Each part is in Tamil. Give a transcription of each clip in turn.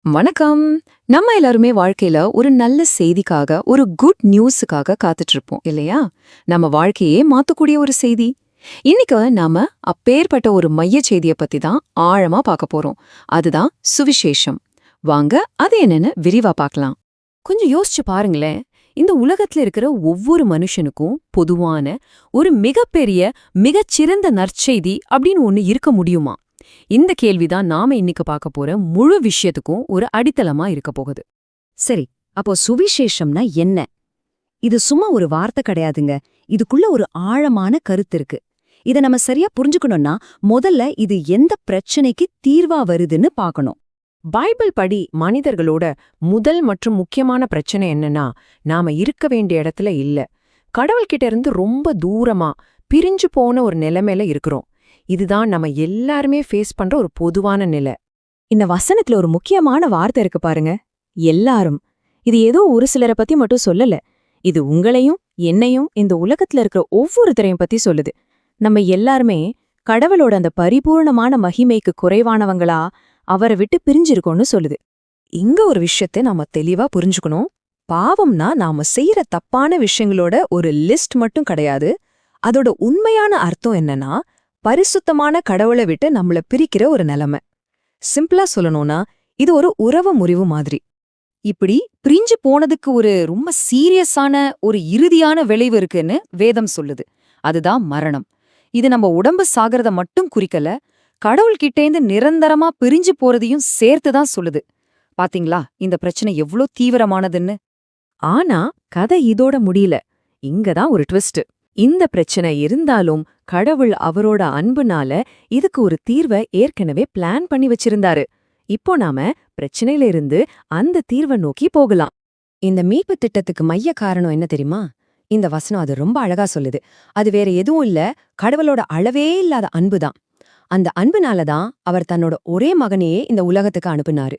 வணக்கம். நம்ம எல்லாருமே வாழ்க்கையில ஒரு நல்ல செய்திக்காக, ஒரு குட் நியூஸுக்காக காத்துட்டு இருப்போம் இல்லையா? நம்ம வாழ்க்கையே மாத்தக்கூடிய ஒரு செய்தி. இன்னைக்கு நாம அப்பேற்பட்ட ஒரு மைய செய்திய பத்தி தான் ஆழமா பார்க்க போறோம். அதுதான் சுவிசேஷம். வாங்க அது என்னன்னு விரிவா பார்க்கலாம். கொஞ்சம் யோசிச்சு பாருங்களேன். இந்த உலகத்துல இருக்கிற ஒவ்வொரு மனுஷனுக்கும் பொதுவான ஒரு மிகப்பெரிய, மிகச்சிறந்த நற்செய்தி அப்படின்னு ஒண்ணு இருக்க முடியுமா? இந்த கேள்விதான் நாம இன்னைக்கு பார்க்க போற முழு விஷயத்துக்கும் ஒரு அடித்தளமா இருக்க போகுது. சரி, அப்போ சுவிசேஷம்னா என்ன? இது சும்மா ஒரு வார்த்தை கிடையாதுங்க. இதுக்குள்ள ஒரு ஆழமான கருத்து இருக்கு. இத நம்ம சரியா புரிஞ்சுக்கணும்னா முதல்ல இது எந்த பிரச்சனைக்கு தீர்வா வருதுன்னு பார்க்கணும். பைபிள் படி மனிதர்களோட முதல் மற்றும் முக்கியமான பிரச்சனை என்னன்னா, நாம இருக்க வேண்டிய இடத்துல இல்ல, கடவுள்கிட்ட இருந்து ரொம்ப தூரமா பிரிஞ்சு போன ஒரு நிலைமையில இருக்கிறோம். இதுதான் நம்ம எல்லாருமே ஃபேஸ் பண்ற ஒரு பொதுவான நிலை. இந்த வசனத்துல ஒரு முக்கியமான வார்த்தை இருக்கு பாருங்க, எல்லாரும். இது ஏதோ ஒரு சிலரை பத்தி மட்டும் சொல்லல. இது உங்களையும் என்னையும் இந்த உலகத்துல இருக்கிற ஒவ்வொருத்தரையும் பத்தி சொல்லுது. நம்ம எல்லாருமே கடவுளோட அந்த பரிபூர்ணமான மகிமைக்கு குறைவானவங்களா அவரை விட்டு பிரிஞ்சிருக்கோம்னு சொல்லுது. இங்க ஒரு விஷயத்தை நாம தெளிவா புரிஞ்சுக்கணும். பாவம்னா நாம செய்யற தப்பான விஷயங்களோட ஒரு லிஸ்ட் மட்டும் கிடையாது. அதோட உண்மையான அர்த்தம் என்னன்னா, பரிசுத்தமான கடவுளை விட்டு நம்மள பிரிக்கிற ஒரு நிலைமை. சிம்பிளா சொல்லணும்னா இது ஒரு உறவு முறிவு மாதிரி. இப்படி பிரிஞ்சு போனதுக்கு ஒரு ரொம்ப சீரியஸான ஒரு இறுதியான விளைவு இருக்குன்னு வேதம் சொல்லுது. அதுதான் மரணம். இது நம்ம உடம்பு சாகிறத மட்டும் குறிக்கல, கடவுள்கிட்டேந்து நிரந்தரமா பிரிஞ்சு போறதையும் சேர்த்துதான் சொல்லுது. பாத்தீங்களா இந்த பிரச்சனை எவ்ளோ தீவிரமானதுன்னு? ஆனா கதை இதோட முடியல. இங்கதான் ஒரு ட்விஸ்ட். இந்த பிரச்சனை இருந்தாலும் கடவுள் அவரோட அன்புனால இதுக்கு ஒரு தீர்வை ஏற்கனவே பிளான் பண்ணி வச்சிருந்தாரு. இப்போ நாம பிரச்சனையில இருந்து அந்த தீர்வை நோக்கி போகலாம். இந்த மீட்பு திட்டத்துக்கு மைய காரணம் என்ன தெரியுமா? இந்த வசனம் அது ரொம்ப அழகா சொல்லுது. அது வேற எதுவும் இல்ல, கடவுளோட அளவே இல்லாத அன்புதான். அந்த அன்புனாலதான் அவர் தன்னோட ஒரே மகனையே இந்த உலகத்துக்கு அனுப்புனாரு.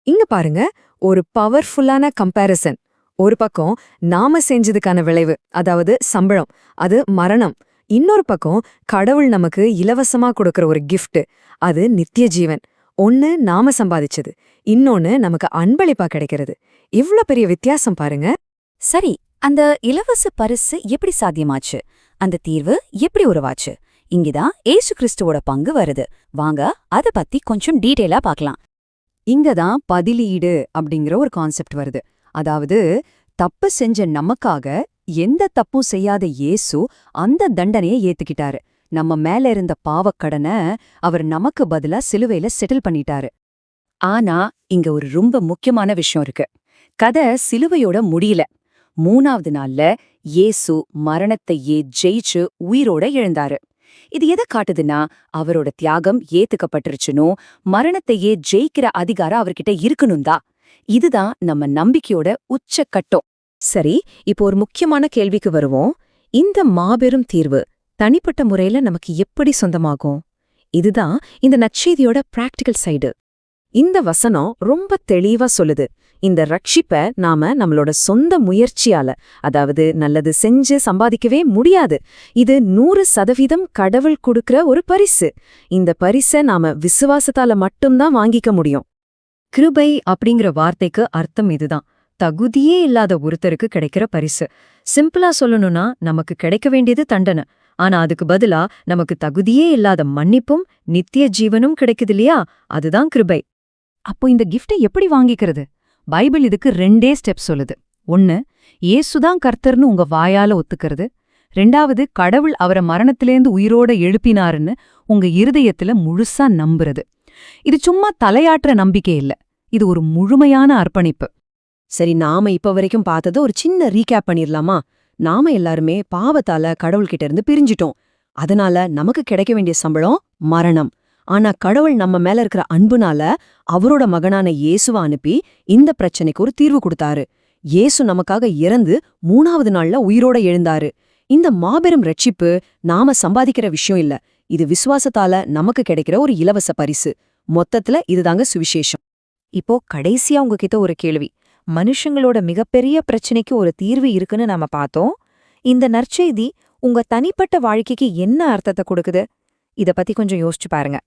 இங்க பாருங்க, ஒரு பவர்ஃபுல்லான கம்பேரிசன். ஒரு பக்கம் நாம செஞ்சதுக்கான விளைவு, அதாவது சம்பளம், அது மரணம். இன்னொரு பக்கம் கடவுள் நமக்கு இலவசமா கொடுக்கற ஒரு கிஃப்ட், அது நித்திய ஜீவன். ஒன்னு நாம சம்பாதிச்சது, இன்னொன்னு நமக்கு அன்பளிப்பா கிடைக்கிறது. இவ்ளோ பெரிய வித்தியாசம் பாருங்க. சரி, அந்த இலவச பரிசு எப்படி சாத்தியமாச்சு? அந்த தீர்வு எப்படி உருவாச்சு? இங்கதான் ஏசு கிறிஸ்துவோட பங்கு வருது. வாங்க அத பத்தி கொஞ்சம் டீடைலா பார்க்கலாம். இங்கதான் பதிலீடு அப்படிங்கிற ஒரு கான்செப்ட் வருது. அதாவது தப்பு செஞ்ச நமக்காக எந்த தப்பும் செய்யாத இயேசு அந்த தண்டனையை ஏத்துக்கிட்டாரு. நம்ம மேல இருந்த பாவக்கடனை அவர் நமக்கு பதிலா சிலுவையில செட்டில் பண்ணிட்டாரு. ஆனா இங்க ஒரு ரொம்ப முக்கியமான விஷயம் இருக்கு. கதை சிலுவையோட முடியல. 3வது நாள்ல இயேசு மரணத்தையே ஜெயிச்சு உயிரோட எழுந்தாரு. இது எதை காட்டுதுன்னா, அவரோட தியாகம் ஏத்துக்கப்பட்டுருச்சுனோ, மரணத்தையே ஜெயிக்கிற அதிகாரம் அவர்கிட்ட இருக்கணும் தான். இதுதான் நம்ம நம்பிக்கையோட உச்சக்கட்டம். சரி, இப்போ ஒரு முக்கியமான கேள்விக்கு வருவோம். இந்த மாபெரும் தீர்வு தனிப்பட்ட முறையில நமக்கு எப்படி சொந்தமாகும்? இதுதான் இந்த நற்செய்தியோட பிராக்டிகல் சைடு. இந்த வசனம் ரொம்ப தெளிவா சொல்லுது. இந்த ரட்சிப்ப நாம நம்மளோட சொந்த முயற்சியால, அதாவது நல்லது செஞ்சு சம்பாதிக்கவே முடியாது. இது 100% கடவுள் கொடுக்கிற ஒரு பரிசு. இந்த பரிசை நாம விசுவாசத்தால மட்டும்தான் வாங்கிக்க முடியும். கிருபை அப்படிங்கிற வார்த்தைக்கு அர்த்தம் இதுதான். தகுதியே இல்லாத ஒருத்தருக்கு கிடைக்கிற பரிசு. சிம்பிளா சொல்லணும்னா, நமக்கு கிடைக்க வேண்டியது தண்டனை. ஆனா அதுக்கு பதிலா நமக்கு தகுதியே இல்லாத மன்னிப்பும் நித்திய ஜீவனும் கிடைக்குது இல்லையா? அதுதான் கிருபை. அப்போ இந்த கிஃப்டை எப்படி வாங்கிக்கிறது? பைபிள் இதுக்கு 2 ஸ்டெப் சொல்லுது. 1, இயேசுதான் கர்த்தர்னு உங்க வாயால ஒத்துக்கிறது. 2வது, கடவுள் அவரை மரணத்திலேந்து உயிரோட எழுப்பினாருன்னு உங்க இருதயத்துல முழுசா நம்புறது. இது சும்மா தலையாற்ற நம்பிக்கை இல்ல, இது ஒரு முழுமையான அர்ப்பணிப்பு. சரி, நாம இப்ப வரைக்கும் பார்த்தது ஒரு சின்ன ரீகேப் பண்ணிரலாமா? நாம எல்லாருமே பாவத்தால கடவுள்கிட்ட இருந்து பிரிஞ்சிட்டோம். அதனால நமக்கு கிடைக்க வேண்டிய சம்பளம் மரணம். ஆனா கடவுள் நம்ம மேல இருக்கிற அன்புனால அவரோட மகனான இயேசுவை அனுப்பி இந்த பிரச்சனைக்கு ஒரு தீர்வு கொடுத்தாரு. இயேசு நமக்காக இறந்து 3வது நாள்ல உயிரோட எழுந்தாரு. இந்த மாபெரும் ரட்சிப்பு நாம சம்பாதிக்கிற விஷயம் இல்ல, இது விசுவாசத்தால நமக்கு கிடைக்கிற ஒரு இலவச பரிசு. மொத்தத்துல இதுதாங்க சுவிசேஷம். இப்போ கடைசியா உங்ககிட்ட ஒரு கேள்வி. மனுஷங்களோட மிகப்பெரிய பிரச்சனைக்கு ஒரு தீர்வு இருக்குன்னு நாம பார்த்தோம். இந்த நற்செய்தி உங்க தனிப்பட்ட வாழ்க்கைக்கு என்ன அர்த்தத்தை கொடுக்குது? இத பத்தி கொஞ்சம் யோசிச்சு பாருங்க.